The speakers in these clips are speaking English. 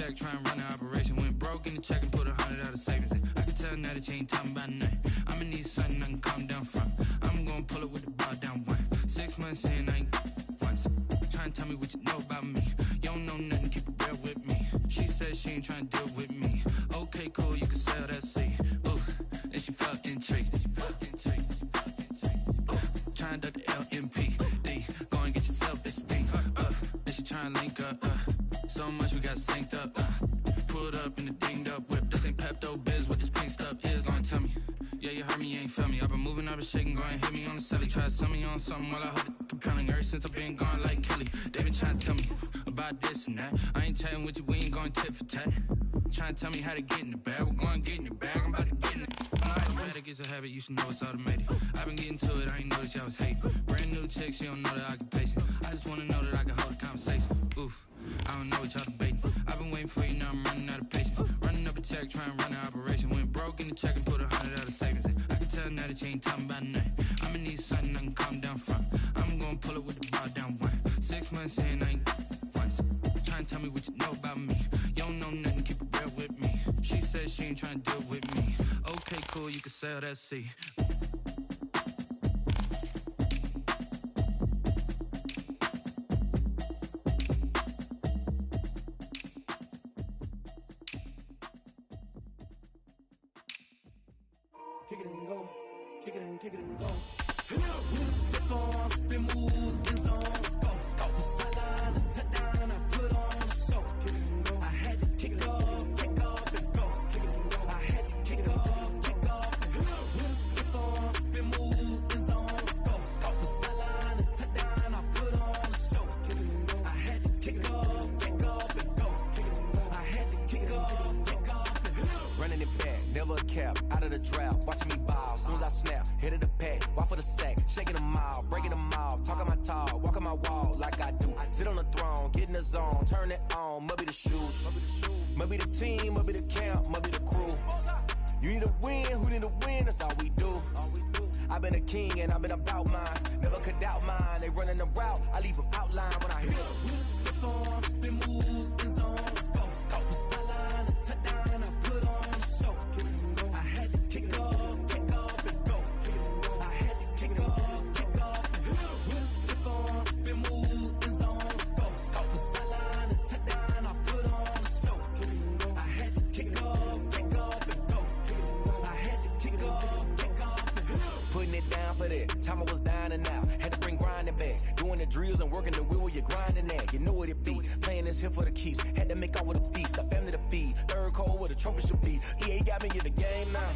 check, try and run the operation. Went broke in the check and put 100 out of savings in. I can tell now that you ain't talking about nothing. I'ma need something I can calm down from. I'm gonna pull it with the bar down one. 6 months in, I ain't once. Try and tell me what you know about me. You don't know nothing, keep it real with me. She said she ain't trying to deal with me. Okay, cool, you can sell that seat. Ooh, and she felt intrigued. Trying to duck the LMPD. Go and get your self-esteem. And she trying to link up. So much we got synced up. Pulled up in the dinged up whip. This ain't Pepto-Biz, what this pink stuff is. Gonna tell me. Yeah, you heard me, you ain't felt me. I've been moving, I've been shaking, go and hit me on the celly. Try to sell me on something while I hold it compelling. Ever since I've been gone like Kelly, they been trying to tell me about this and that. I ain't chatting with you, we ain't going tit for tat. Trying to tell me how to get in the bag. We're going to get in the bag, I'm about to get in it. Automatic is a habit, you should know it's automated. I've been getting to it, I ain't noticed y'all was hating. Brand new chick, she don't know the occupation. I just wanna know that I can hold a conversation. Oof, I don't know what y'all debating. I've been waiting for you, now I'm running out of patience. Running up a check, trying to run the operation. Went broke in the check and put 100 out of savings in. I can tell now that you ain't talking about nothing. I'ma need something I can calm down from. I'm gonna pull it with the bar down one. 6 months in, I ain't once. Trying to tell me what you know about me. You don't know nothing, keep it real with me. She said she ain't trying to deal with me. Okay, cool, you can sell that seat. Kick it and go, kick it and kick it and go. With a stiff on, spin move, in zone, scope. From sideline to touchdown, I put on a show. Kick it and go. I had to kick off and go. Kick it and go. I had to kick off and go. With a stiff on, spin move, in zone, scope. From sideline to touchdown, I put on a show. Kick it and go. I had to kick off and go. Kick it and go. I had to kick off and go. Running it back, never a cap, out of the draft. Watching me ball, soon as I snap, hit of the pack, walk for the sack, shaking them all, breaking them off, talking my talk, walking my wall like I do. Sit on the throne, get in the zone, turn it on, must be the shoes, must be the team, must be the camp, must be the crew. You need a win, who need a win, that's all we do. I've been a king and I've been about mine, never could doubt mine. They running the route, I leave them outline when I hit them. We step on, spin move, in zone, scope. From sideline to touchdown, I put on a show. I had to kick off and go. I had to kick off and go. We step on, spin move, in zone, scope. From sideline to touchdown, I put on a show. I had to kick off and go. I had to kick off and go. Putting it down for that, time I was down and out. Had to bring grinding back, doing the drills and working the wheel where you're grinding at. You know what it be, playing this here for the keeps. Had to make out with a feast, a family to feed. Third cold where the trophy should be. EA got me in the game now.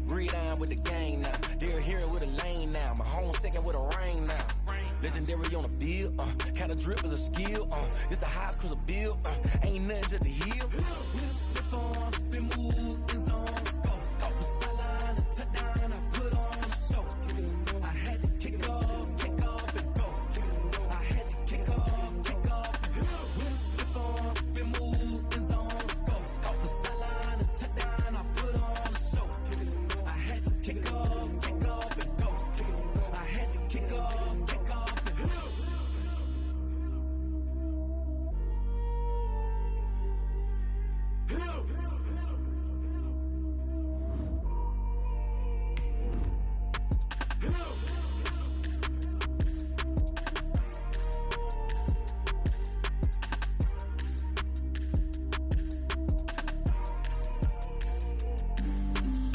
Read on with the game now. They're hearing with a lane now. My home second with a rain now. Legendary on the field, kind of drip is a skill. It's the highest cruiser bill, ain't nothing just to heal. We step on, spin move, in zone, scope. From sideline to touchdown, I put on a show. I had to kick off and go. I had to kick off and go. We step on, spin move, in zone, scope. From sideline to touchdown, I put on a show. I had to kick off and go. I had to kick off and go.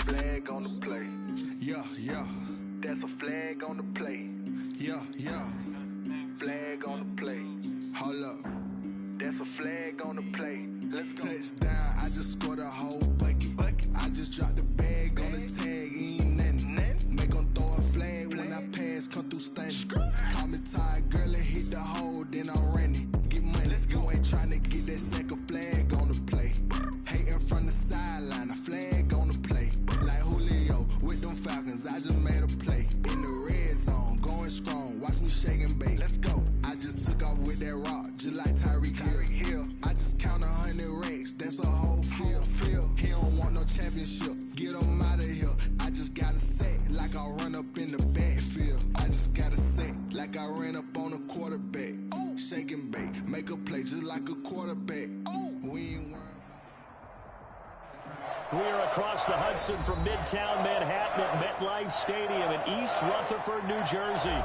Flag on the play. Yeah, yeah, That's a flag on the play. yeah, yeah. Flag on the play. Hold up. That's a flag on the play. Let's go. Touchdown, I just scored a whole bucket. I just dropped the bag on the tag, ain't nothing. Make 'em throw a flag when I pass, come through stunning. Call me tired, girl, and hit the hole, then I'm running. Get money, you ain't tryna get that second flag on the play. Hating from the sideline, a flag on the play. Like Julio with them Falcons, I just made a play. In the red zone, going strong, watch me shake and bake. Let's go. I just took off with that rock, just like Tyreek Hill. I just count 100 racks, that's a whole field. He don't want no championship, get him We are across the Hudson from Midtown Manhattan at MetLife Stadium in East Rutherford, New Jersey.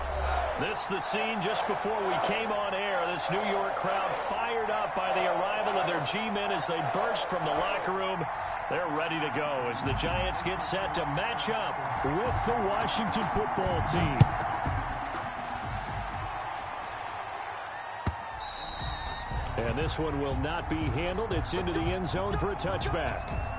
This is the scene just before we came on air. This New York crowd fired up by the arrival of their G-men as they burst from the locker room. They're ready to go as the Giants get set to match up with the Washington football team. And this one will not be handled. It's into the end zone for a touchback.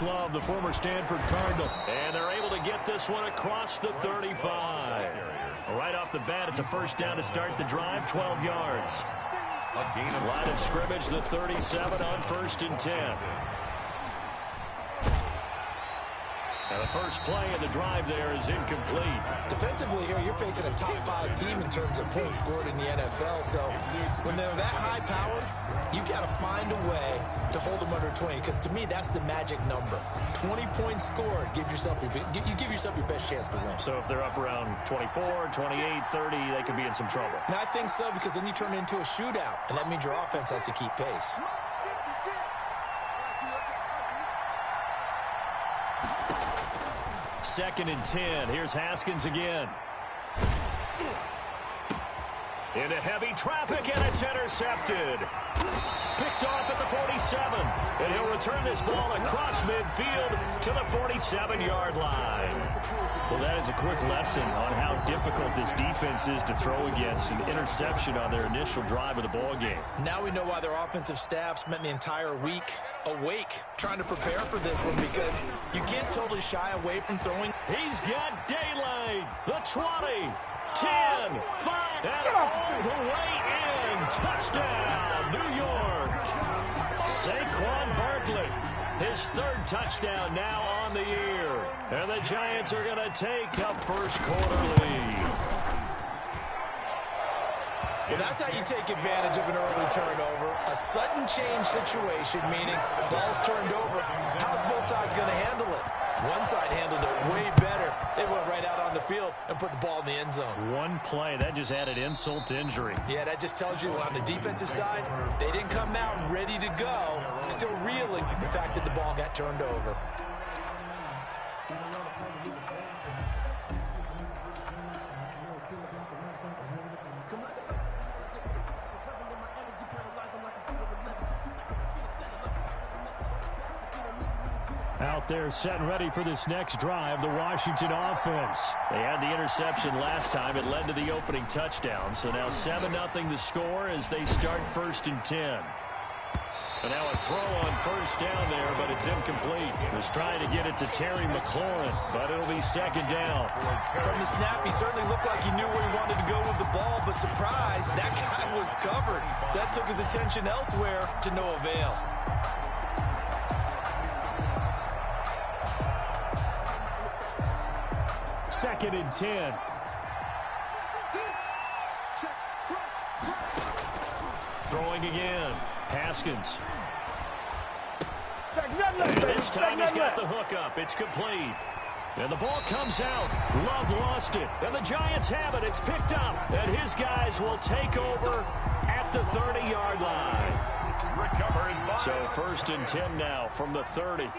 Love, the former Stanford Cardinal, and they're able to get this one across the 35. Right off the bat, it's a first down to start the drive, 12 yards. Line of scrimmage, the 37 on 1st and 10. Now the first play of the drive there is incomplete. Defensively here, you're facing a top 5 team in terms of points scored in the NFL. So when they're that high powered, you got to find a way to hold them under 20. Because to me, that's the magic number. 20 points scored gives yourself you give yourself your best chance to win. So if they're up around 24, 28, 30, they could be in some trouble. And I think so, because then you turn it into a shootout, and that means your offense has to keep pace. Second and 10. Here's Haskins again. Into heavy traffic, and it's intercepted. Picked off at the 47. And he'll return this ball across midfield to the 47-yard line. Well, that is a quick lesson on how difficult this defense is to throw against an interception on their initial drive of the ball game. Now we know why their offensive staff spent the entire week awake trying to prepare for this one, because you can't totally shy away from throwing. He's got daylight. The 20, 10, 5, and all the way in. Touchdown, New York. Saquon Barkley, his 3rd touchdown now on the year. And the Giants are going to take a first quarter lead. Well, that's how you take advantage of an early turnover. A sudden change situation, meaning ball's turned over. How's both sides going to handle it? One side handled it way better. They went right out on the field and put the ball in the end zone. One play, that just added insult to injury. Yeah, that just tells you on the defensive side, they didn't come out ready to go, still reeling from the fact that the ball got turned over. Out there set and ready for this next drive, the Washington offense. They had the interception last time. It led to the opening touchdown. So now 7-0 the score as they start 1st and 10. And now a throw on first down there, but it's incomplete. Was trying to get it to Terry McLaurin, but it'll be 2nd down. From the snap, he certainly looked like he knew where he wanted to go with the ball, but surprise, that guy was covered. So that took his attention elsewhere to no avail. Second and 10. Throwing again. Haskins. And this time he's got the hook up. It's complete. And the ball comes out. Love lost it. And the Giants have it. It's picked up. And his guys will take over at the 30-yard line. So 1st and 10 now from the 30.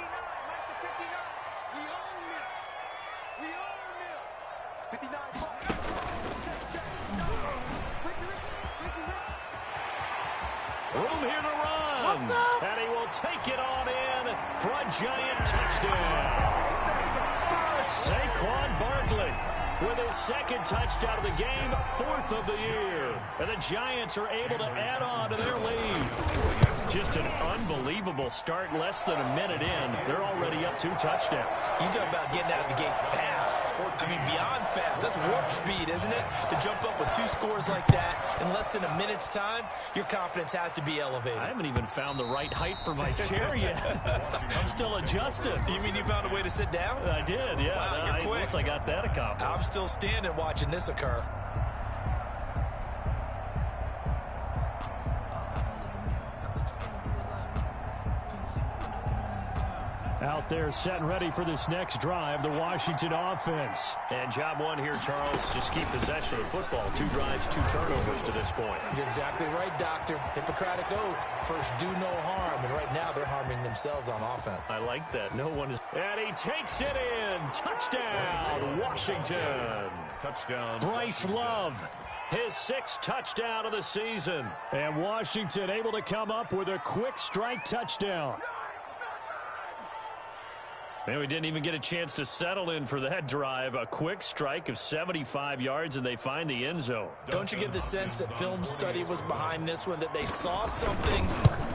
Room here to run. And he will take it on in for a Giant touchdown. Saquon Barkley with his 2nd touchdown of the game, 4th of the year. And the Giants are able to add on to their lead. Just an unbelievable start. Less than a minute in, they're already up 2 touchdowns. You talk about getting out of the gate fast. I mean, beyond fast. That's warp speed, isn't it? To jump up with 2 scores like that in less than a minute's time, your confidence has to be elevated. I haven't even found the right height for my chair yet. I'm still adjusting. You mean you found a way to sit down? I did, yeah. Wow, you're quick. Once I got that accomplished. I'm still standing watching this occur. Out there set and ready for this next drive, the Washington offense. And job one here, Charles, just keep possession of the football. 2 drives, 2 turnovers to this point. You're exactly right, Doctor. Hippocratic oath. First, do no harm. And right now, they're harming themselves on offense. I like that. No one is. And he takes it in. Touchdown, Washington. Touchdown. Bryce Love. His 6th touchdown of the season. And Washington able to come up with a quick strike touchdown. And we didn't even get a chance to settle in for that drive. A quick strike of 75 yards, and they find the end zone. Don't you get the sense that film study was behind this one, that they saw something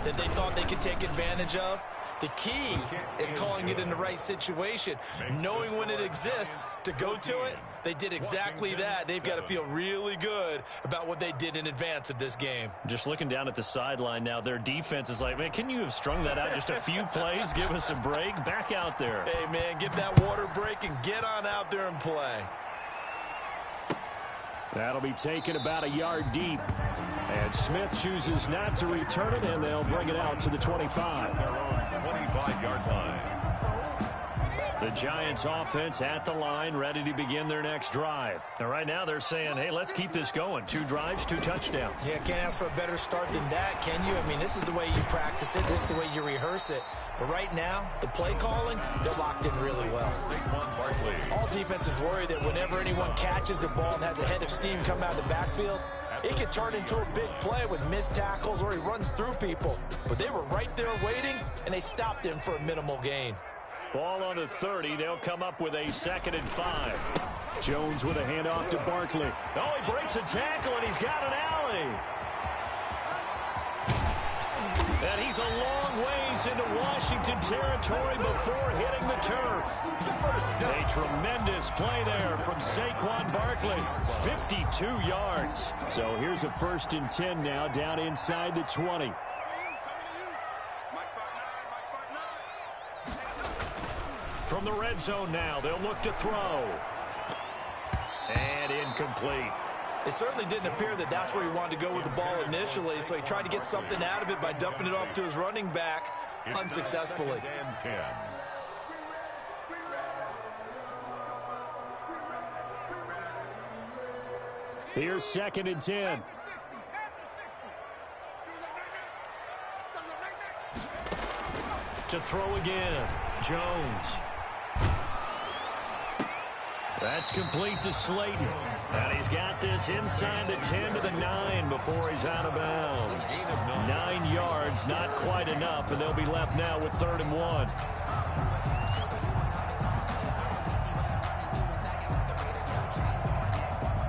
that they thought they could take advantage of? The key is calling it in the right situation, knowing when it exists to go to it. They did exactly that. They've got to feel really good about what they did in advance of this game. Just looking down at the sideline now, their defense is like, man, can you have strung that out just a few plays? Give us a break. Back out there. Hey, man, give that water break and get on out there and play. That'll be taken about a yard deep. And Smith chooses not to return it, and they'll bring it out to the 25. Their own 25-yard line. The Giants offense at the line, ready to begin their next drive. And right now they're saying, hey, let's keep this going. 2 drives, 2 touchdowns. Yeah, can't ask for a better start than that, can you? I mean, this is the way you practice it. This is the way you rehearse it. But right now, the play calling, they're locked in really well. All defenses worry that whenever anyone catches the ball and has a head of steam come out of the backfield, it could turn into a big play with missed tackles or he runs through people. But they were right there waiting, and they stopped him for a minimal gain. Ball on the 30. They'll come up with a 2nd and 5. Jones with a handoff to Barkley. Oh, he breaks a tackle, and he's got an alley. And he's a long ways into Washington territory before hitting the turf. A tremendous play there from Saquon Barkley. 52 yards. So here's a 1st and 10 now down inside the 20. From the red zone now, they'll look to throw. And incomplete. It certainly didn't appear that that's where he wanted to go with the ball initially, so he tried to get something out of it by dumping it off to his running back unsuccessfully. Here's 2nd and 10. To throw again, Jones. That's complete to Slayton. And he's got this inside the 10 to the 9 before he's out of bounds. 9 yards, not quite enough, and they'll be left now with 3rd and 1.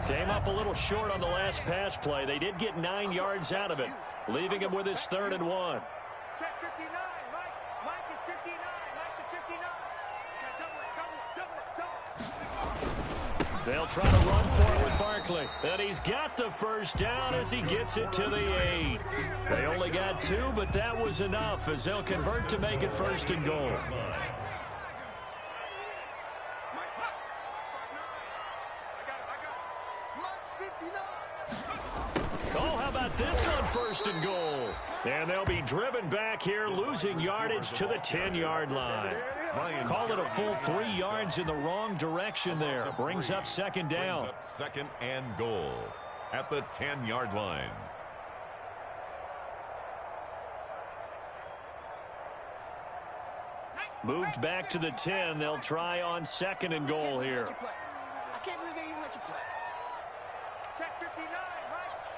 Came up a little short on the last pass play. They did get 9 yards out of it, leaving him with his 3rd and 1. Check 59, Mike is 59, Mike is 59. They'll try to run for it with Barkley. And he's got the 1st down as he gets it to the 8. They only got 2, but that was enough as they'll convert to make it 1st and goal. Oh, how about this on 1st and goal? And they'll be driven back here, losing yardage to the 10-yard line. Call it a full 3 yards in the wrong direction there. Brings up 2nd down. 2nd and goal at the 10-yard line. Moved back to the 10. They'll try on 2nd and goal here. I can't believe they even let you play. Check 59,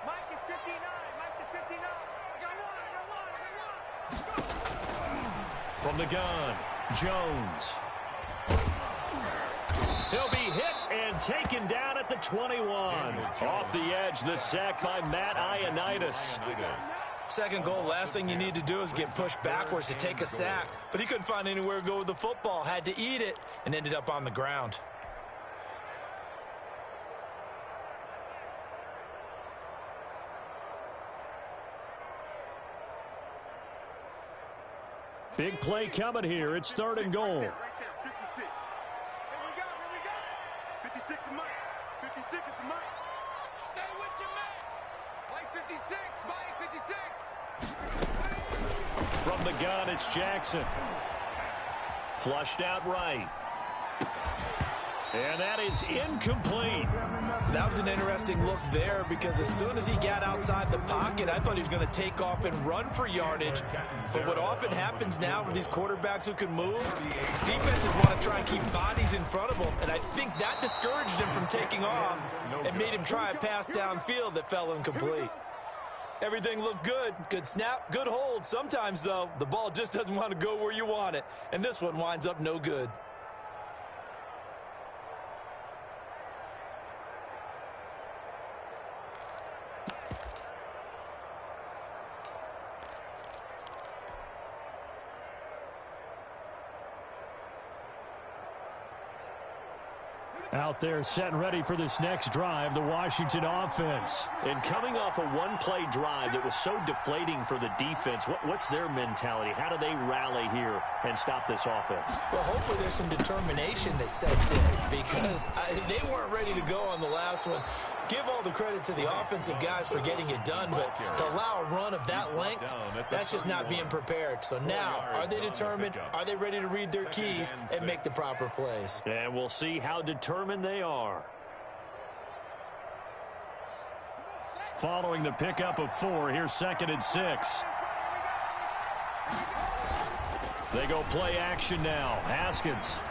Mike is 59, Mike to 59. I got one. From the gun, Jones. He'll be hit and taken down at the 21. Off the edge, the sack by Matt Ioannidis. Second goal, last thing you need to do is get pushed backwards to take a sack. But he couldn't find anywhere to go with the football, had to eat it, and ended up on the ground. Big play coming here. It's third and goal. Right there, 56. Here we go. 56 is Mike. 56 is the Mike. Stay with your man. Mike 56. Mike 56. From the gun, it's Jackson. Flushed out right. And that is incomplete. That was an interesting look there because as soon as he got outside the pocket, I thought he was going to take off and run for yardage. But what often happens now with these quarterbacks who can move, defenses want to try and keep bodies in front of them, and I think that discouraged him from taking off and made him try a pass downfield that fell incomplete. Everything looked good. Good snap, good hold. Sometimes, though, the ball just doesn't want to go where you want it, and this one winds up no good. Out there set and ready for this next drive, the Washington offense. And coming off a one-play drive that was so deflating for the defense, what's their mentality? How do they rally here and stop this offense? Well, hopefully there's some determination that sets in because they weren't ready to go on the last one. Give all the credit to the offensive guys for getting it done, but to allow a run of that length, that's just not being prepared. So now, are they determined? Are they ready to read their keys and make the proper plays? And we'll see how determined they are. Following the pickup of 4, here's 2nd and 6. They go play action now. Haskins.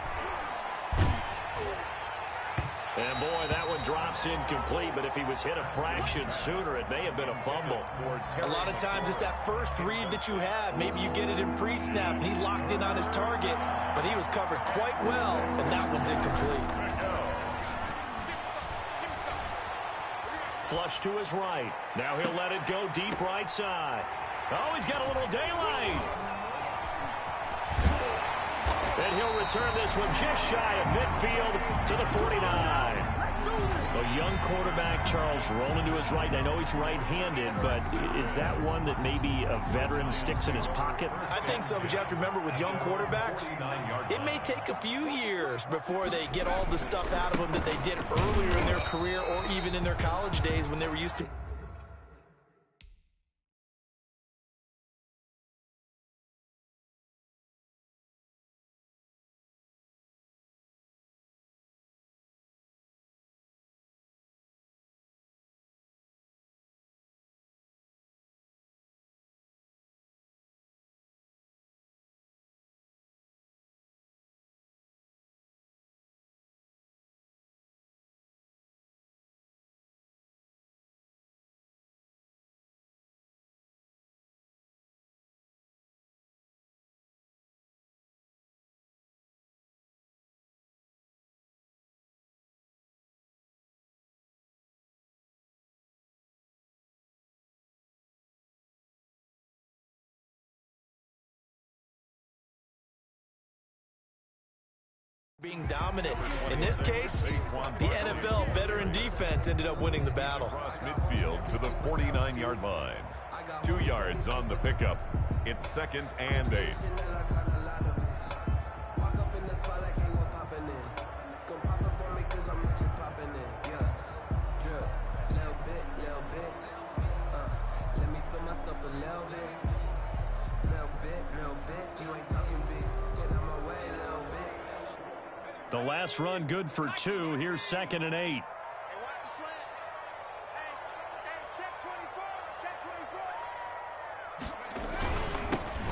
And, boy, that one drops incomplete, but if he was hit a fraction sooner, it may have been a fumble. A lot of times it's that first read that you have. Maybe you get it in pre-snap. He locked in on his target, but he was covered quite well, and that one's incomplete. Flush to his right. Now he'll let it go deep right side. Oh, he's got a little daylight. And he'll return this one just shy of midfield to the 49. A young quarterback, Charles, rolling to his right. I know he's right-handed, but is that one that maybe a veteran sticks in his pocket? I think so, but you have to remember with young quarterbacks, it may take a few years before they get all the stuff out of them that they did earlier in their career or even in their college days when they were used to. Being dominant. In this case, the NFL veteran defense ended up winning the battle. Across midfield to the 49-yard line. 2 yards on the pickup. It's 2nd and 8. The last run good for 2. Here's 2nd and 8. Hey, watch the slant. Hey, check 24.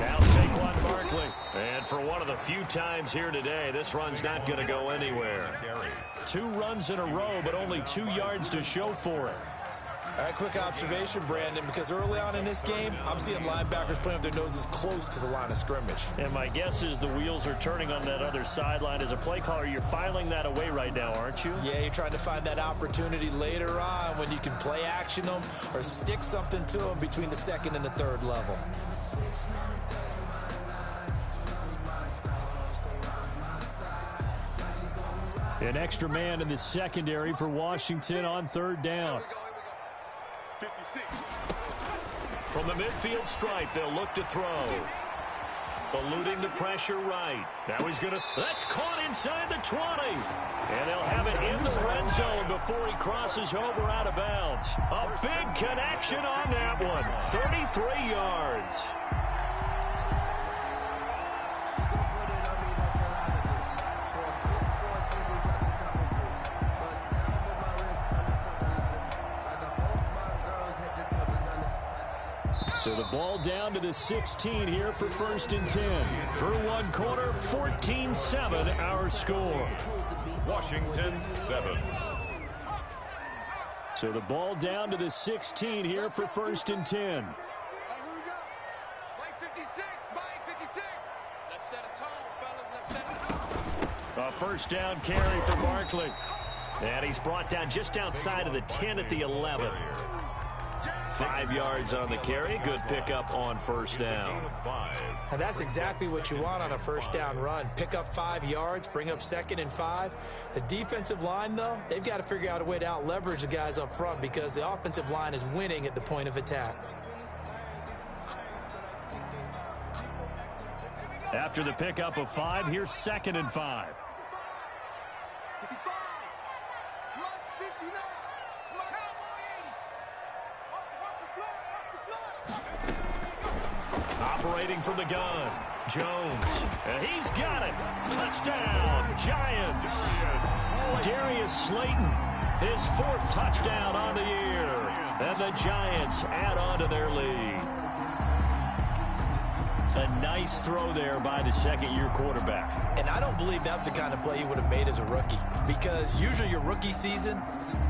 Now Saquon Barkley. And for one of the few times here today, this run's not going to go anywhere. 2 runs in a row, but only 2 yards to show for it. All right, quick observation, Brandon, because early on in this game, I'm seeing linebackers playing with their noses close to the line of scrimmage. And my guess is the wheels are turning on that other sideline. As a play caller, you're filing that away right now, aren't you? Yeah, you're trying to find that opportunity later on when you can play action them or stick something to them between the second and the third level. An extra man in the secondary for Washington on third down. 56. From the midfield stripe, they'll look to throw. Eluding the pressure right. Now he's going to... That's caught inside the 20. And they'll have it in the red zone before he crosses over out of bounds. A big connection on that one. 33 yards. So the ball down to the 16 here for 1st and 10. Through one quarter, 14-7 our score. Washington 7. So the ball down to the 16 here for 1st and 10. Here we go. Mike 56. Mike 56. Let's set a tone, fellas. Let's set a tone. A first down carry for Barkley. And he's brought down just outside of the 10 at the 11. 5 yards on the carry. Good pickup on first down. And that's exactly what you want on a first down run. Pick up 5 yards, bring up 2nd and 5. The defensive line, though, they've got to figure out a way to out-leverage the guys up front because the offensive line is winning at the point of attack. After the pickup of 5, here's 2nd and 5. Operating from the gun, Jones. And he's got it. Touchdown, Giants. Darius Slayton, his 4th touchdown on the year. And the Giants add on to their lead. A nice throw there by the second-year quarterback. And I don't believe that was the kind of play he would have made as a rookie because usually your rookie season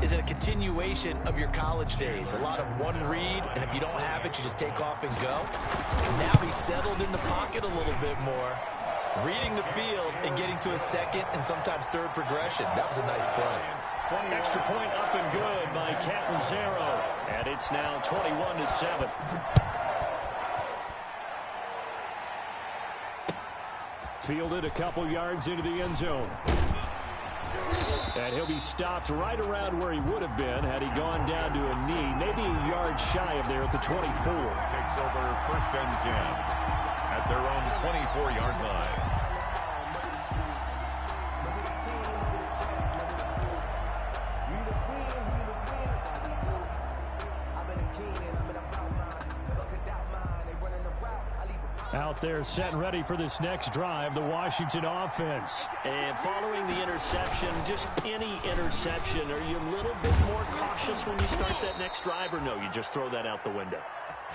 is a continuation of your college days. A lot of one read, and if you don't have it, you just take off and go. Now he's settled in the pocket a little bit more, reading the field and getting to a second and sometimes third progression. That was a nice play. Extra point up and good by Catanzaro. And it's now 21-7. Fielded a couple yards into the end zone. And he'll be stopped right around where he would have been had he gone down to a knee, maybe a yard shy of there at the 24. Takes over 1st and 10 at their own 24-yard line. Out there set and ready for this next drive, the Washington offense. And following the interception, just any interception, are you a little bit more cautious when you start that next drive, or no, you just throw that out the window?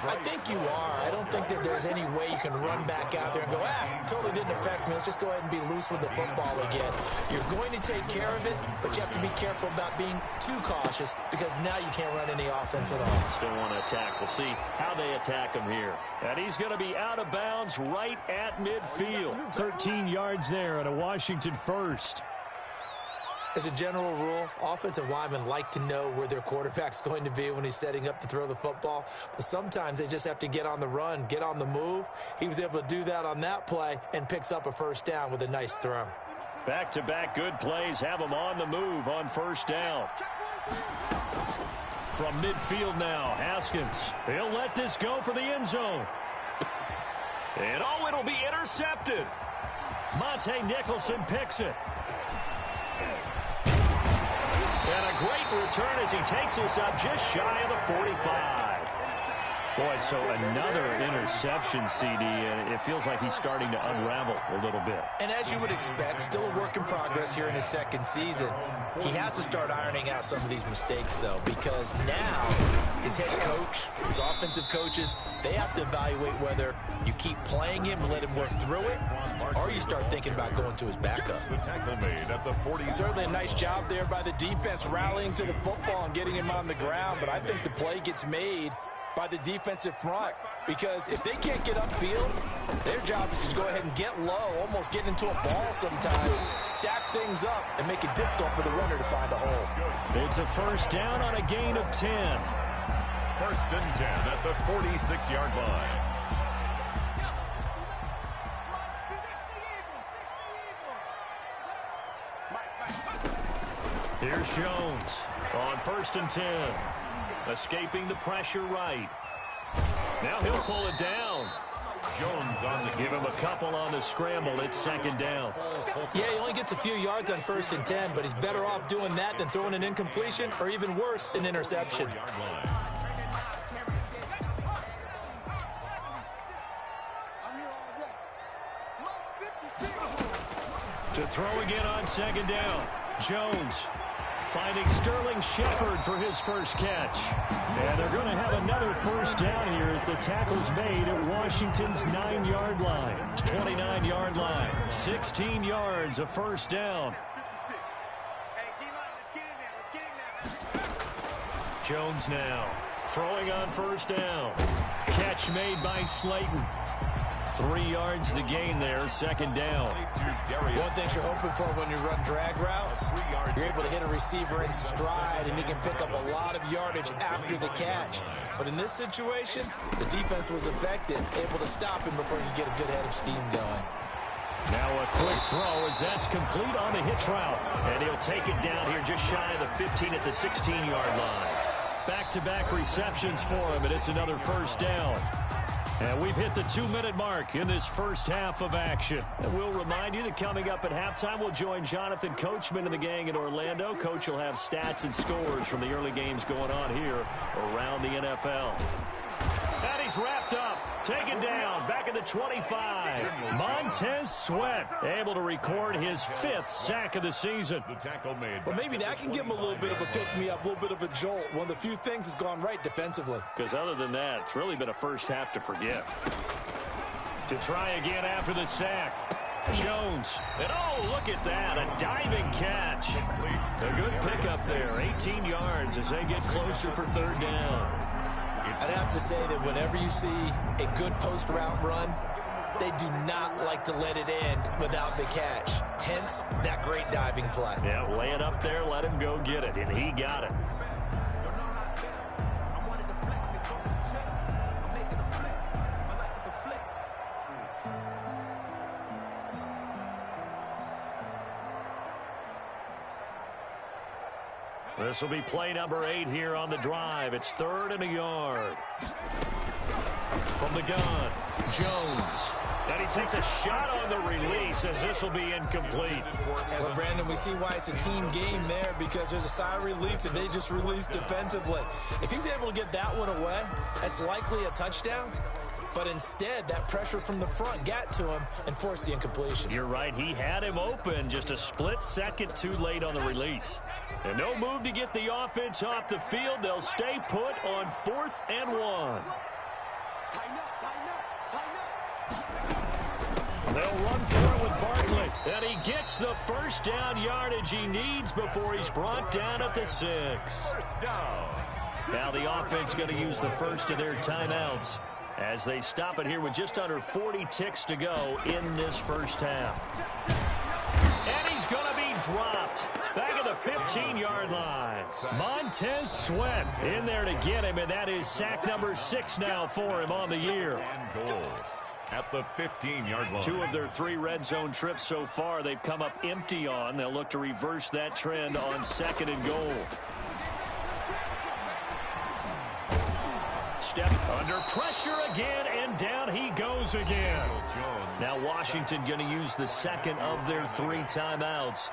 I think you are. I don't think that there's any way you can run back out there and go, totally didn't affect me. Let's just go ahead and be loose with the football again. You're going to take care of it, but you have to be careful about being too cautious because now you can't run any offense at all. Still want to attack. We'll see how they attack him here. And he's going to be out of bounds right at midfield. 13 yards there and a Washington first. As a general rule, offensive linemen like to know where their quarterback's going to be when he's setting up to throw the football. But sometimes they just have to get on the run, get on the move. He was able to do that on that play and picks up a first down with a nice throw. Back-to-back good plays have him on the move on first down. From midfield now, Haskins. He'll let this go for the end zone. And it'll be intercepted. Monte Nicholson picks it. And a great return as he takes us up just shy of the 45. Boy, so another interception, CD, and it feels like he's starting to unravel a little bit. And as you would expect, still a work in progress here in his second season. He has to start ironing out some of these mistakes, though, because now his head coach, his offensive coaches, they have to evaluate whether you keep playing him and let him work through it, or you start thinking about going to his backup. The tackle made at the 40. Certainly a nice job there by the defense rallying to the football and getting him on the ground, but I think the play gets made by the defensive front, because if they can't get upfield, their job is to go ahead and get low, almost get into a ball sometimes, stack things up, and make it difficult for the runner to find a hole. It's a first down on a gain of 10. First and 10 at the 46-yard line. Here's Jones on first and 10. Escaping the pressure right. Now he'll pull it down. Jones on the Give him a couple on the scramble. It's second down. Yeah, he only gets a few yards on first and 10, but he's better off doing that than throwing an incompletion, or even worse, an interception. To throw again on second down. Jones finding Sterling Shepard for his first catch. And they're going to have another first down here as the tackle's made at Washington's 9-yard line. 29-yard line. 16 yards, a first down. Jones now throwing on first down. Catch made by Slayton. 3 yards the gain there, second down. One thing you're hoping for when you run drag routes, you're able to hit a receiver in stride, and he can pick up a lot of yardage after the catch. But in this situation, the defense was effective, able to stop him before he could get a good head of steam going. Now a quick throw as that's complete on the hitch route. And he'll take it down here just shy of the 15 at the 16-yard line. Back-to-back receptions for him, and it's another first down. And we've hit the 2-minute mark in this first half of action. And we'll remind you that coming up at halftime, we'll join Jonathan Coachman and the gang in Orlando. Coach will have stats and scores from the early games going on here around the NFL. And he's wrapped up, taken down, back at the 25. Montez Sweat able to record his 5th sack of the season. Well, maybe that can give him a little bit of a pick-me-up, a little bit of a jolt. One of the few things that's gone right defensively. Because other than that, it's really been a first half to forget. To try again after the sack. Jones. And oh, look at that, a diving catch. A good pickup there, 18 yards as they get closer for third down. I'd have to say that whenever you see a good post-route run, they do not like to let it end without the catch. Hence, that great diving play. Yeah, lay it up there, let him go get it, and he got it. This will be play number 8 here on the drive. It's 3rd and a yard. From the gun, Jones. And he takes a shot on the release as this will be incomplete. Well, Brandon, we see why it's a team game there, because there's a sigh of relief that they just released defensively. If he's able to get that one away, that's likely a touchdown. But instead, that pressure from the front got to him and forced the incompletion. You're right. He had him open, just a split second too late on the release. And no move to get the offense off the field. They'll stay put on 4th and 1. They'll run for it with Barkley. And he gets the first down yardage he needs before he's brought down at the 6. Now the offense going to use the first of their timeouts as they stop it here with just under 40 ticks to go in this first half. And he's going to be dropped back at the 15-yard line. Montez Sweat in there to get him, and that is sack number 6 now for him on the year. Goal at the 15-yard line. 2 of their 3 red zone trips so far they've come up empty on. They'll look to reverse that trend on 2nd and goal. Step under pressure again, and down he goes again. Now Washington going to use the second of their 3 timeouts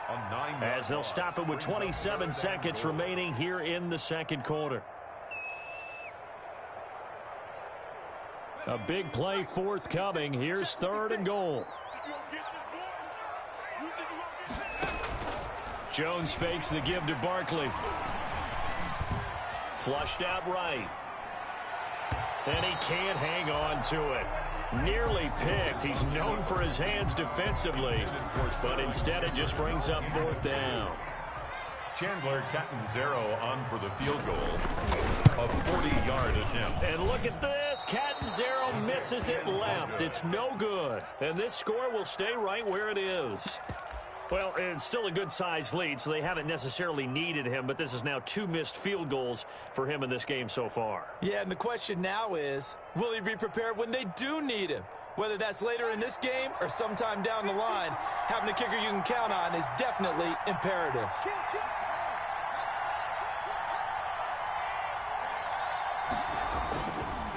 as they'll stop it with 27 seconds remaining here in the second quarter. A big play forthcoming. Here's 3rd and goal. Jones fakes the give to Barkley. Flushed out right. And he can't hang on to it. Nearly picked. He's known for his hands defensively, but instead it just brings up 4th down. Chandler Catanzaro on for the field goal. A 40-yard attempt. And look at this. Catanzaro misses it left. It's no good. And this score will stay right where it is. Well, it's still a good-sized lead, so they haven't necessarily needed him, but this is now 2 missed field goals for him in this game so far. Yeah, and the question now is, will he be prepared when they do need him? Whether that's later in this game or sometime down the line, having a kicker you can count on is definitely imperative.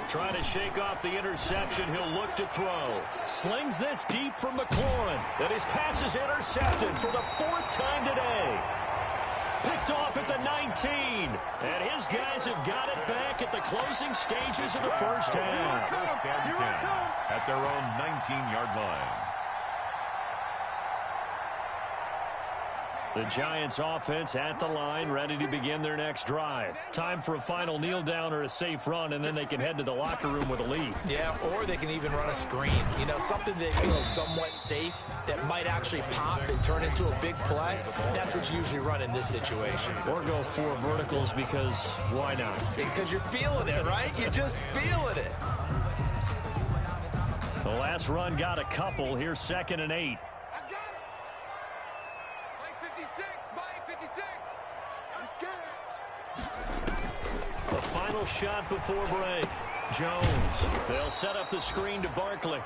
Trying to shake off the interception. He'll look to throw. Slings this deep from McLaurin. And his pass is intercepted for the 4th time today. Picked off at the 19. And his guys have got it back at the closing stages of the first half. 1st and 10 at their own 19-yard line. The Giants offense at the line, ready to begin their next drive. Time for a final kneel down or a safe run, and then they can head to the locker room with a lead. Yeah, or they can even run a screen. You know, something that feels somewhat safe that might actually pop and turn into a big play. That's what you usually run in this situation. Or go 4 verticals because why not? Because you're feeling it, right? You're just feeling it. The last run got a couple. Here's 2nd and 8. The final shot before break. Jones. They'll set up the screen to Barkley.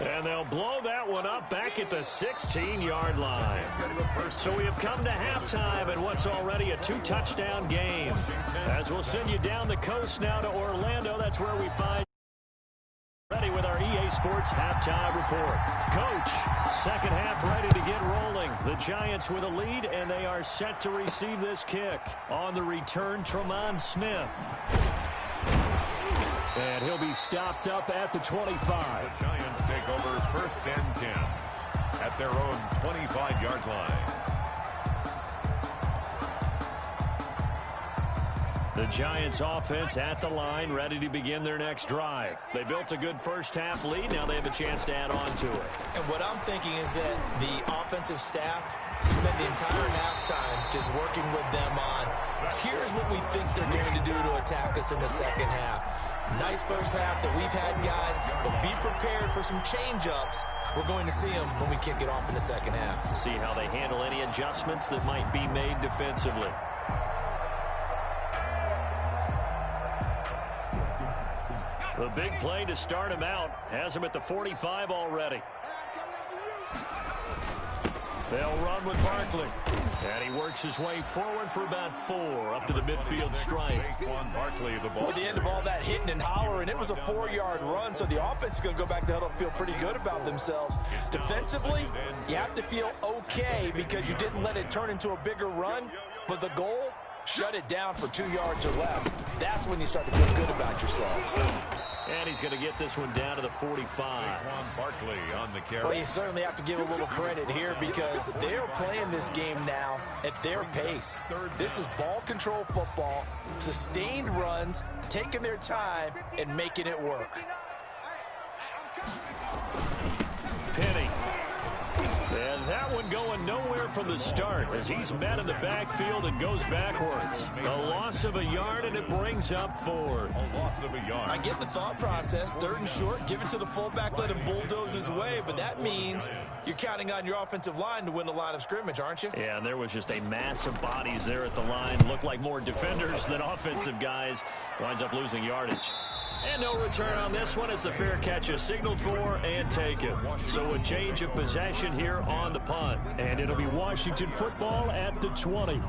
And they'll blow that one up back at the 16-yard line. So we have come to halftime in what's already a 2-touchdown game. As we'll send you down the coast now to Orlando. That's where we find ready with our EA Sports halftime report. Coach, 2nd half ready to get rolling. The Giants with a lead, and they are set to receive this kick. On the return, Tremont Smith. And he'll be stopped up at the 25. The Giants take over 1st and 10 at their own 25-yard line. The Giants offense at the line, ready to begin their next drive. They built a good first half lead. Now they have a chance to add on to it. And what I'm thinking is that the offensive staff spent the entire halftime just working with them on, here's what we think they're going to do to attack us in the second half. Nice first half that we've had, guys, but be prepared for some change-ups. We're going to see them when we kick it off in the second half. See how they handle any adjustments that might be made defensively. The big play to start him out has him at the 45 already. They'll run with Barkley. And he works his way forward for about 4 up to the midfield stripe. Barkley, the ball. At the end of all that hitting and hollering, it was a 4-yard run, so the offense is going to go back to the huddle and feel pretty good about themselves. Defensively, you have to feel okay because you didn't let it turn into a bigger run, but the goal, shut it down for 2 yards or less. That's when you start to feel good about yourselves. And he's going to get this one down to the 45. Barkley on the carry. Well, you certainly have to give a little credit here because they're playing this game now at their pace. This is ball control football, sustained runs, taking their time, and making it work. Penny. And that one going nowhere from the start as he's met in the backfield and goes backwards. A loss of a yard, and it brings up 4th. A loss of a yard. I get the thought process. 3rd and short, give it to the fullback, let him bulldoze his way, but that means you're counting on your offensive line to win the line of scrimmage, aren't you? Yeah, and there was just a mass of bodies there at the line. Looked like more defenders than offensive guys. Winds up losing yardage. And no return on this one as the fair catch is signaled for and taken. So a change of possession here on the punt. And it'll be Washington football at the 20.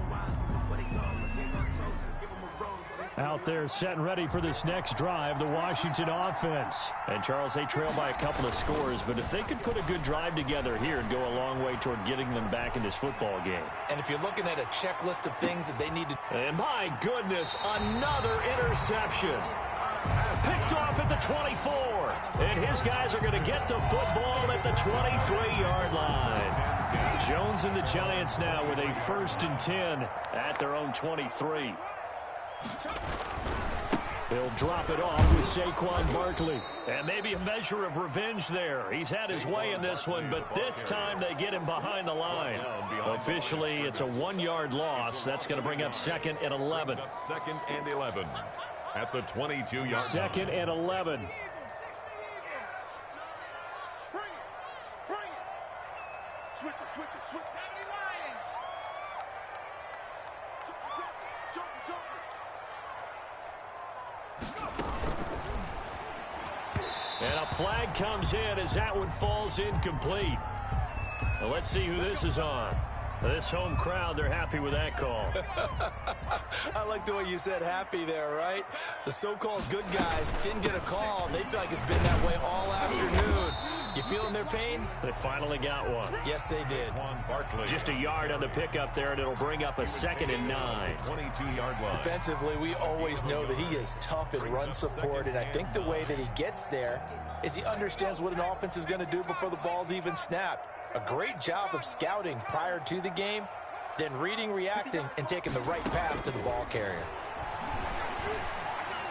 Out there set and ready for this next drive, the Washington offense. And Charles, they trail by a couple of scores, but if they could put a good drive together here and go a long way toward getting them back in this football game. And if you're looking at a checklist of things that they need to... And my goodness, another interception. Picked off at the 24. And his guys are going to get the football at the 23-yard line. Jones and the Giants now with a 1st and 10 at their own 23. He'll drop it off with Saquon Barkley. And maybe a measure of revenge there. He's had his way in this one, but this time they get him behind the line. Officially, it's a 1-yard loss. That's going to bring up 2nd and 11. 2nd and 11 at the 22-yard line. 2nd and 11. Bring it. Switch it. Jump it. And a flag comes in as that one falls incomplete. Well, let's see who this is on. This home crowd, they're happy with that call. I like the way you said happy there, right? The so-called good guys didn't get a call. They feel like it's been that way all afternoon. You feeling their pain? They finally got one. Yes, they did. Just a yard on the pickup there, and it'll bring up a 2nd and 9. 22-yard line. Defensively, we always know that he is tough in run support, and I think the way that he gets there is he understands what an offense is going to do before the ball's even snapped. A great job of scouting prior to the game, then reading, reacting, and taking the right path to the ball carrier.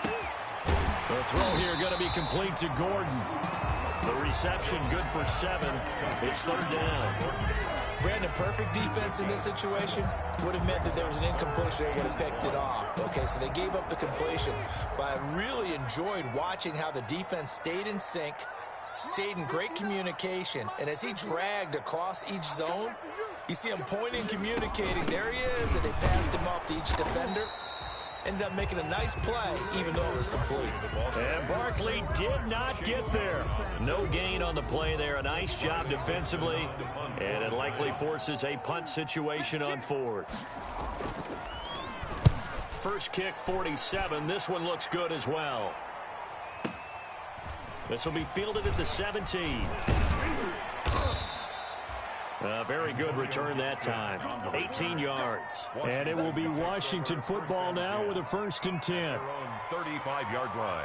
The throw here going to be complete to Gordon. The reception good for 7. It's 3rd down. Brandon, perfect defense in this situation would have meant that there was an incompletion. They would have picked it off. Okay, so they gave up the completion. But I really enjoyed watching how the defense stayed in sync, stayed in great communication, and as he dragged across each zone, you see him pointing, communicating. There he is, and they passed him off to each defender. Ended up making a nice play, even though it was complete. And Barkley did not get there. No gain on the play there. A nice job defensively, and it likely forces a punt situation on 4th. First kick, 47. This one looks good as well. This will be fielded at the 17. A very good return that time. 18 yards. And it will be Washington football now with a 1st and 10. 35-yard line.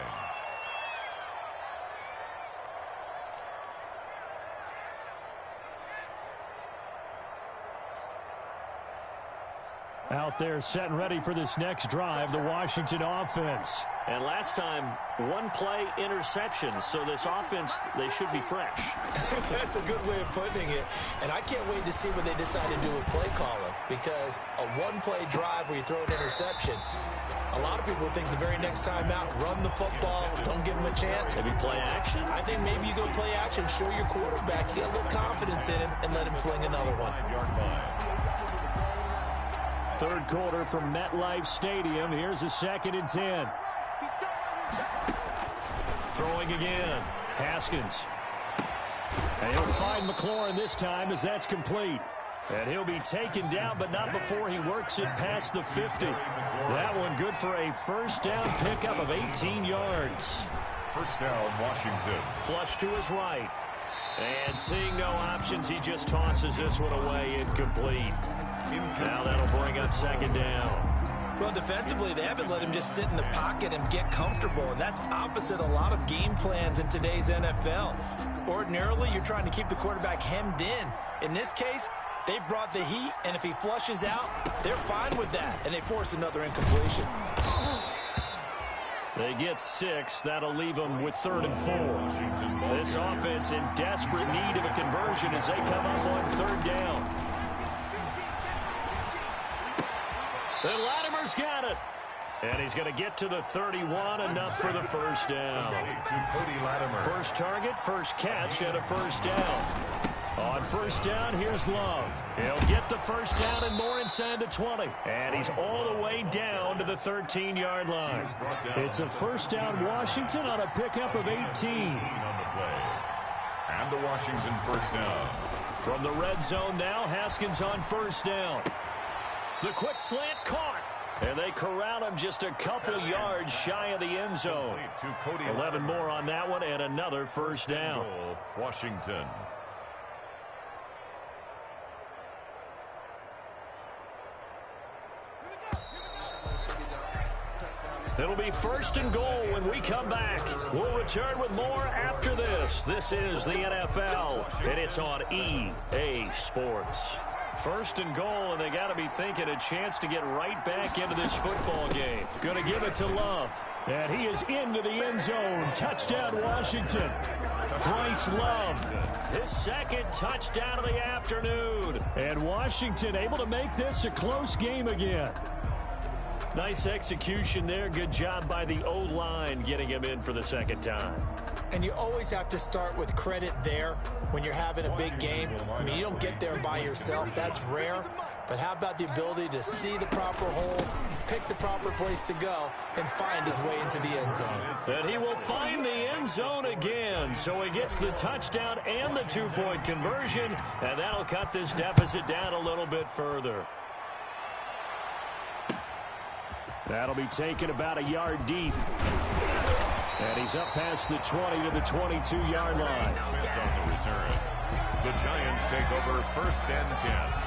Out there set and ready for this next drive, the Washington offense. And last time, 1-play interception, so this offense, they should be fresh. That's a good way of putting it. And I can't wait to see what they decide to do with play calling, because a 1-play drive where you throw an interception, a lot of people think the very next time out, run the football, don't give them a chance. Maybe play action? I think maybe you go play action, show your quarterback, get a little confidence in him, and let him fling another one. 3rd quarter from MetLife Stadium. Here's a 2nd and 10. Throwing again. Haskins. And he'll find McLaurin this time as that's complete. And he'll be taken down, but not before he works it past the 50. That one good for a 1st down pickup of 18 yards. 1st down, Washington. Flush to his right. And seeing no options, he just tosses this one away, incomplete. Now that'll bring up 2nd down. Well, defensively, they haven't let him just sit in the pocket and get comfortable, and that's opposite a lot of game plans in today's NFL. Ordinarily, you're trying to keep the quarterback hemmed in. In this case, they brought the heat, and if he flushes out, they're fine with that, and they force another incompletion. They get 6. That'll leave them with 3rd and 4. This offense in desperate need of a conversion as they come up on 3rd down. And Latimer's got it. And he's going to get to the 31, enough for the 1st down. First target, first catch, and a 1st down. On 1st down, here's Love. He'll get the 1st down and more inside the 20. And he's all the way down to the 13-yard line. It's a 1st down Washington on a pickup of 18. And the Washington 1st down. From the red zone now, Haskins on 1st down. The quick slant caught. And they corral him just a couple yards shy of the end zone. 11 more on that one and another 1st down. Washington. It'll be 1st and goal when we come back. We'll return with more after this. This is the NFL, and it's on EA Sports. 1st and goal, and they got to be thinking a chance to get right back into this football game. Going to give it to Love. And he is into the end zone. Touchdown, Washington. Bryce Love, his 2nd touchdown of the afternoon. And Washington able to make this a close game again. Nice execution there. Good job by the O-line getting him in for the 2nd time. And you always have to start with credit there when you're having a big game. I mean, you don't get there by yourself. That's rare. But how about the ability to see the proper holes, pick the proper place to go, and find his way into the end zone? And he will find the end zone again. So he gets the touchdown and the 2-point conversion, and that'll cut this deficit down a little bit further. That'll be taken about a yard deep. And he's up past the 20 to the 22-yard line. On the return. The Giants take over 1st and 10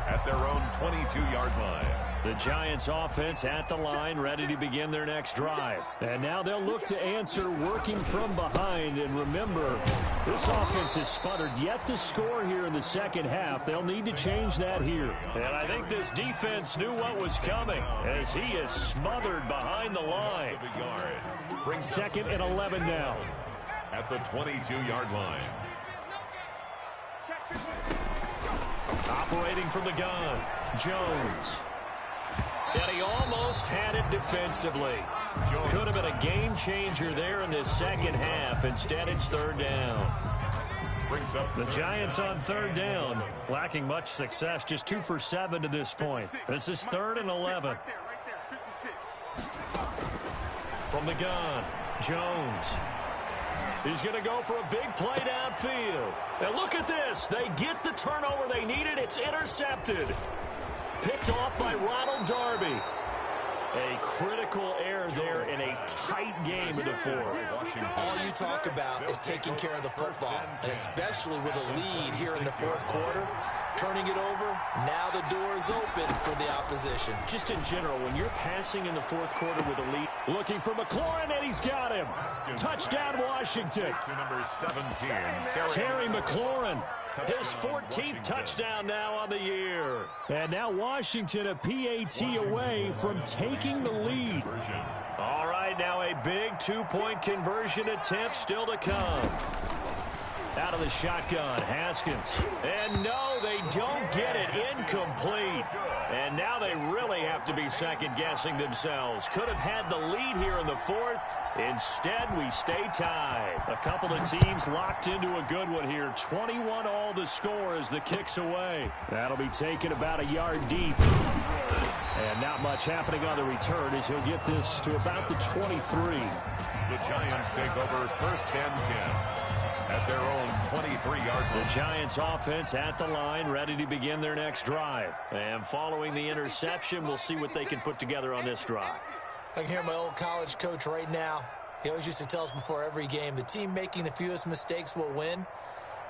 at their own 22-yard line. The Giants offense at the line, ready to begin their next drive. And now they'll look to answer working from behind. And remember, this offense has sputtered yet to score here in the 2nd half. They'll need to change that here. And I think this defense knew what was coming as he is smothered behind the line. 2nd and 11 now. At the 22-yard line. Operating from the gun, Jones. And he almost had it defensively. Could have been a game changer there in this 2nd half. Instead, it's 3rd down. The Giants on 3rd down, lacking much success, just 2 for 7 to this point. This is 3rd and 11. From the gun, Jones. He's going to go for a big play downfield. And look at this. They get the turnover they needed. It's intercepted. Picked off by Ronald Darby. A critical error there in a tight game in the 4th. All you talk about is taking care of the football, and especially with a lead here in the 4th quarter. Turning it over, now the door is open for the opposition. Just in general, when you're passing in the 4th quarter with a lead, looking for McLaurin, and he's got him. Touchdown, Washington. Number 17, Terry McLaurin. His 14th touchdown now on the year. And now Washington a PAT away from taking the lead. All right, now a big 2-point conversion attempt still to come. Out of the shotgun, Haskins. And no, they don't get it. Incomplete. And now they really have to be second-guessing themselves. Could have had the lead here in the 4th. Instead, we stay tied. A couple of teams locked into a good one here. 21 all the score as the kick's away. That'll be taken about a yard deep. And not much happening on the return as he'll get this to about the 23. The Giants take over 1st and 10. At their own 23-yard line. The Giants offense at the line, ready to begin their next drive. And following the interception, we'll see what they can put together on this drive. I can hear my old college coach right now. He always used to tell us before every game, the team making the fewest mistakes will win.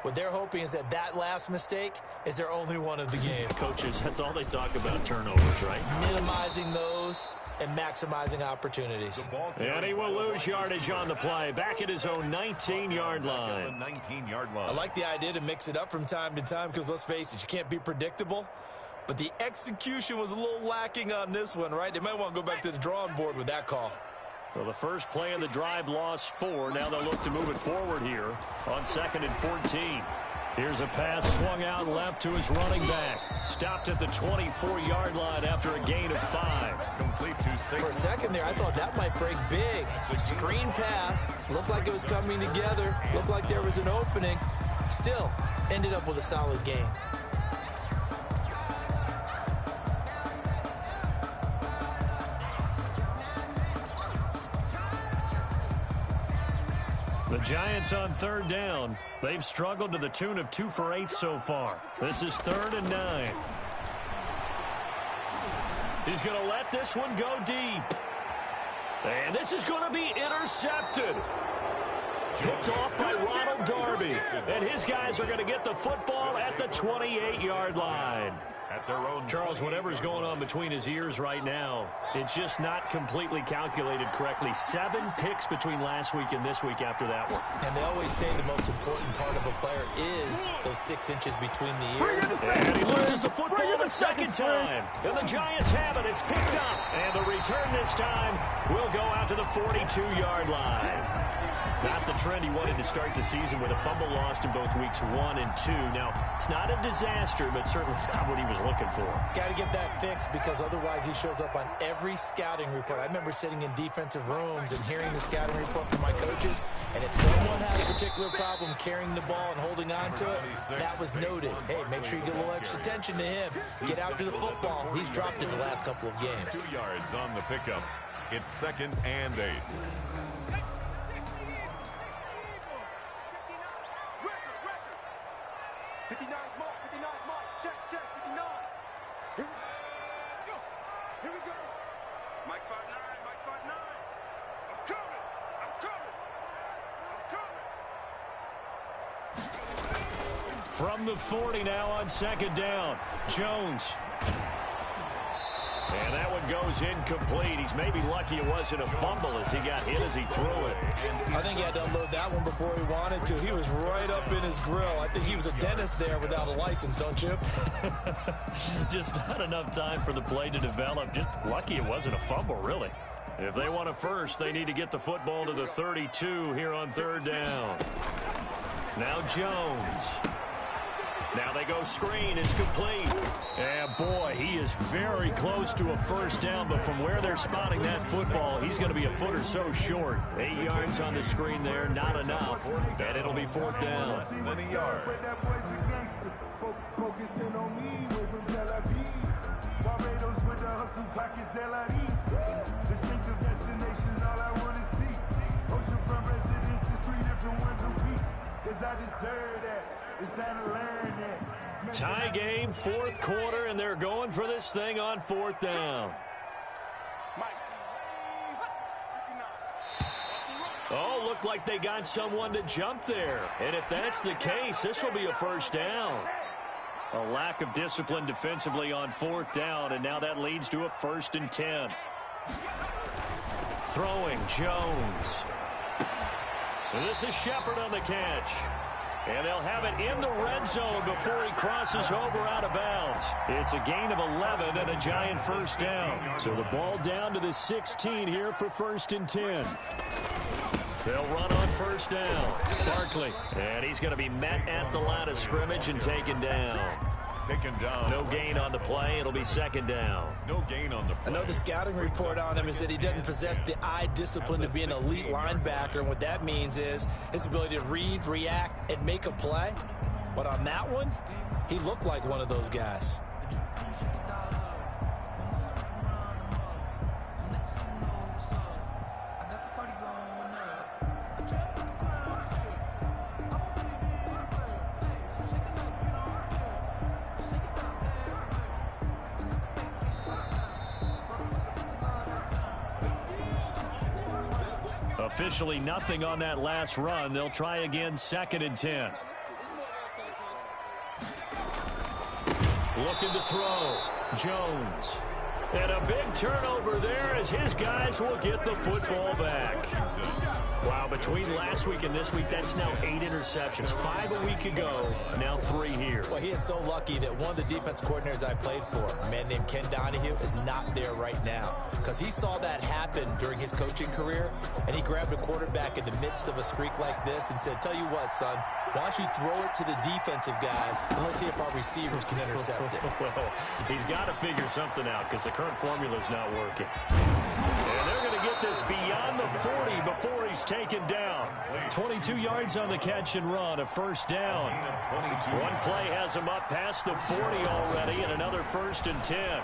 What they're hoping is that that last mistake is their only one of the game. Coaches, that's all they talk about, turnovers, right? Minimizing those and maximizing opportunities. And he will lose yardage on the play. Back at his own 19-yard line. I like the idea to mix it up from time to time because, let's face it, you can't be predictable. But the execution was a little lacking on this one, right? They might want to go back to the drawing board with that call. Well, the first play of the drive lost 4. Now they'll look to move it forward here on 2nd and 14. Here's a pass swung out left to his running back. Stopped at the 24-yard line after a gain of 5. Complete to 6. For a second there, I thought that might break big. Screen pass. Looked like it was coming together. Looked like there was an opening. Still, ended up with a solid gain. The Giants on 3rd down. They've struggled to the tune of 2 for 8 so far. This is 3rd and 9. He's going to let this one go deep. And this is going to be intercepted. Picked off by Ronald Darby. And his guys are going to get the football at the 28-yard line. at their own. Charles, whatever's going on between his ears right now, it's just not completely calculated correctly. 7 picks between last week and this week after that one. And they always say the most important part of a player is those 6 inches between the ears. And he loses the football the second time. And the Giants have it. It's picked up. And the return this time will go out to the 42-yard line. Not the trend he wanted to start the season with a fumble lost in both weeks 1 and 2. Now, it's not a disaster, but certainly not what he was looking for. Got to get that fixed because otherwise he shows up on every scouting report. I remember sitting in defensive rooms and hearing the scouting report from my coaches, and if someone had a particular problem carrying the ball and holding on to it, that was noted. Hey, make sure you get a little extra attention to him. Get after the football. He's dropped it the last couple of games. 2 yards on the pickup. It's 2nd and 8. 59 mark, 59 mark. Check, 59. Here we go. Mike 5'9", Mike 5'9". I'm coming. From the 40 now on 2nd down. Jones. And that one goes incomplete. He's maybe lucky it wasn't a fumble as he got hit as he threw it. I think he had to unload that one before he wanted to. He was right up in his grill. I think he was a dentist there without a license, don't you? Just not enough time for the play to develop. Just lucky it wasn't a fumble, really. If they want a first, they need to get the football to the 32 here on 3rd down. Now Jones. Now they go screen. It's complete. And boy, he is very close to a first down, but from where they're spotting that football, he's going to be a foot or so short. 8 yards on the screen there, not enough. And it'll be 4th down. Many yards. Focusing on me, we're from Tel Aviv. Barbados with the hustle pockets, distinctive destinations, all I want to see. Oceanfront residences, 3 different ones a week. Cause I deserve that. It's time to learn that. Tie game, 4th quarter, and they're going for this thing on 4th down. Oh, looked like they got someone to jump there. And if that's the case, this will be a first down. A lack of discipline defensively on 4th down, and now that leads to a 1st and 10. Throwing, Jones. And this is Shepard on the catch. And they'll have it in the red zone before he crosses over out of bounds. It's a gain of 11 and a Giant first down. So the ball down to the 16 here for 1st and 10. They'll run on 1st down. Barkley. And he's going to be met at the line of scrimmage and taken down. Taken down. No gain on the play. It'll be 2nd down. No gain on the play. I know the scouting report on him is that he doesn't possess the eye discipline to be an elite linebacker, and what that means is his ability to read, react, and make a play. But on that one, he looked like one of those guys. Officially nothing on that last run. They'll try again 2nd and 10. Looking to throw. Jones. And a big turnover there as his guys will get the football back. Wow, between last week and this week, that's now 8 interceptions. 5 a week ago, now 3 here. Well, he is so lucky that one of the defense coordinators I played for, a man named Ken Donahue, is not there right now. Because he saw that happen during his coaching career, and he grabbed a quarterback in the midst of a streak like this and said, tell you what, son, why don't you throw it to the defensive guys, and let's see if our receivers can intercept it. Well, he's got to figure something out because the current formula's not working. And they're going to get this beyond the 40 before he's taken down. 22 yards on the catch and run, a first down. One play has him up past the 40 already, and another 1st and 10.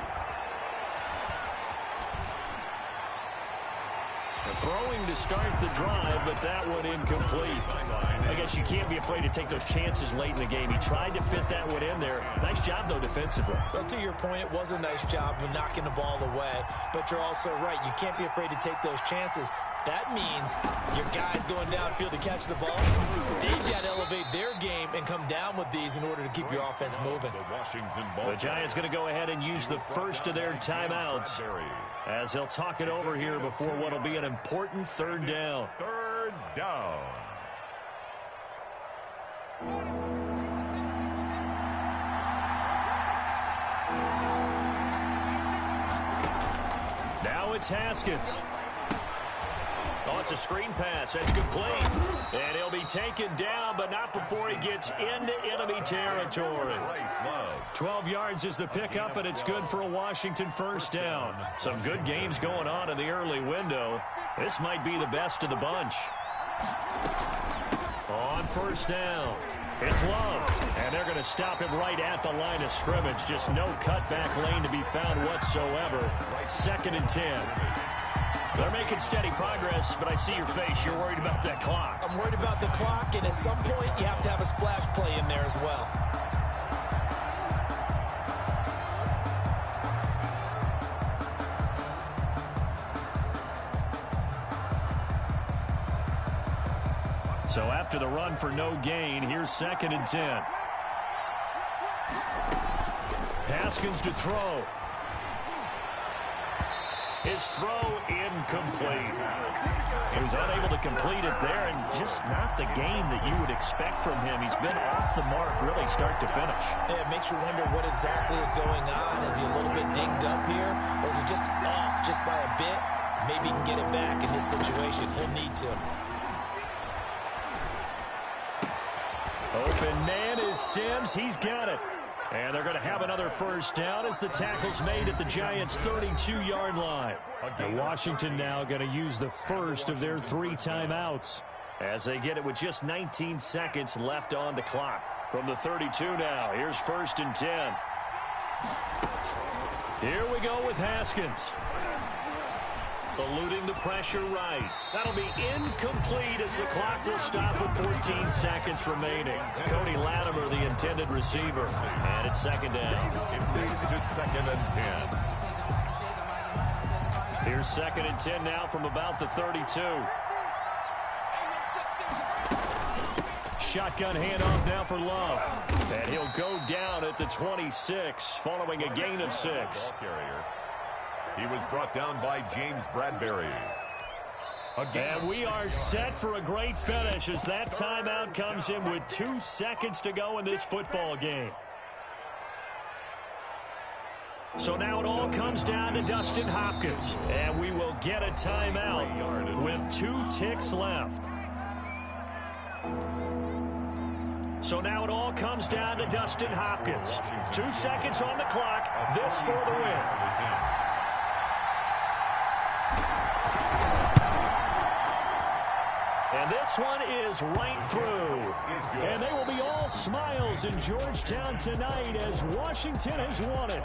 Throwing to start the drive, but that one incomplete. I guess you can't be afraid to take those chances late in the game. He tried to fit that one in there. Nice job, though, defensively. Well, to your point, it was a nice job of knocking the ball away, but you're also right. You can't be afraid to take those chances. That means your guys going downfield to catch the ball, they've got to elevate their game and come down with these in order to keep your offense moving. The Giants going to go ahead and use the first of their timeouts as they'll talk it over here before what will be an important third down. Third down. Now it's Haskins. Oh, it's a screen pass. That's complete. And he'll be taken down, but not before he gets into enemy territory. 12 yards is the pickup, and it's good for a Washington first down. Some good games going on in the early window. This might be the best of the bunch. On first down, it's Love. And they're going to him right at the line of scrimmage. Just no cutback lane to be found whatsoever. 2nd and 10. They're making steady progress, but I see your face. You're worried about that clock. I'm worried about the clock, and at some point, you have to have a splash play in there as well. So after the run for no gain, here's 2nd and 10. Haskins to throw. His throw incomplete. He was unable to complete it there, and just not the game that you would expect from him. He's been off the mark really start to finish. Yeah, it makes you wonder what exactly is going on. Is he a little bit dinged up here, or is it just off just by a bit? Maybe he can get it back in this situation. He'll need to. Open man is Sims. He's got it. And they're going to have another first down as the tackle's made at the Giants' 32-yard line. And Washington now going to use the first of their 3 timeouts as they get it with just 19 seconds left on the clock. From the 32 now, here's 1st and 10. Here we go with Haskins. Eluding the pressure right. That'll be incomplete as the clock will stop with 14 seconds remaining. Cody Latimer, the intended receiver. And it's 2nd down. It moves to 2nd and 10. Here's 2nd and 10 now from about the 32. Shotgun handoff now for Love. And he'll go down at the 26 following a gain of 6. He was brought down by James Bradbury. And we are set for a great finish as that timeout comes in with 2 seconds to go in this football game. So now it all comes down to Dustin Hopkins. And we will get a timeout with 2 ticks left. So now it all comes down to Dustin Hopkins. 2 seconds on the clock. This for the win. And this one is right through. And they will be all smiles in Georgetown tonight as Washington has won it.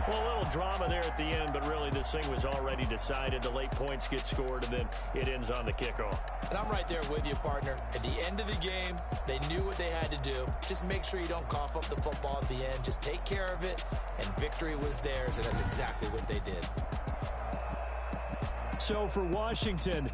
Well, a little drama there at the end, but really this thing was already decided. The late points get scored, and then it ends on the kickoff. And I'm right there with you, partner. At the end of the game, they knew what they had to do. Just make sure you don't cough up the football at the end. Just take care of it, and victory was theirs, and that's exactly what they did. So for Washington,